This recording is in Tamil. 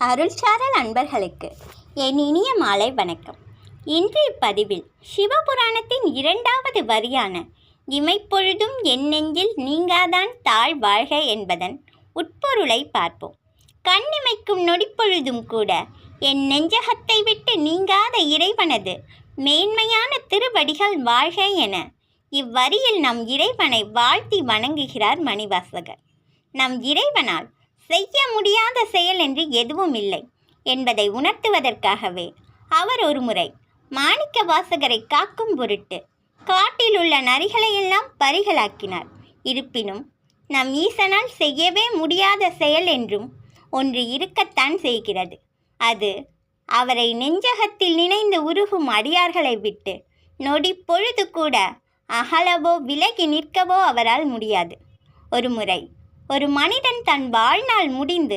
அருள்சாரல் அன்பர்களுக்கு என் இனிய மாலை வணக்கம். இன்றைய பதிவில் சிவபுராணத்தின் 2வது வரியான இமைப்பொழுதும் என் நெஞ்சில் நீங்காதான் தாழ் வாழ்க என்பதன் உட்பொருளை பார்ப்போம். கண்ணிமைக்கும் நொடிப்பொழுதும் கூட என் நெஞ்சகத்தை விட்டு நீங்காத இறைவனது மேன்மையான திருவடிகள் வாழ்க என இவ்வரியில் நம் இறைவனை வாழ்த்தி வணங்குகிறார் மணிவாசகர். நம் இறைவனால் செய்ய முடியாத செயல் என்று எதுவும் இல்லை என்பதை உணர்த்துவதற்காகவே அவர் ஒரு முறை மாணிக்க வாசகரை காக்கும் பொருட்டு காட்டில் உள்ள நரிகளையெல்லாம் பரிகளாக்கினார். இருப்பினும் நம் ஈசனால் செய்யவே முடியாத செயல் என்றும் ஒன்று இருக்கத்தான் செய்கிறது. அது அவரை நெஞ்சகத்தில் நினைந்து உருகும் அடியார்களை விட்டு நொடி பொழுது கூட அகலவோ விலகி நிற்கவோ அவரால் முடியாது. ஒரு முறை ஒரு மனிதன் தன் வாழ்நாள் முடிந்து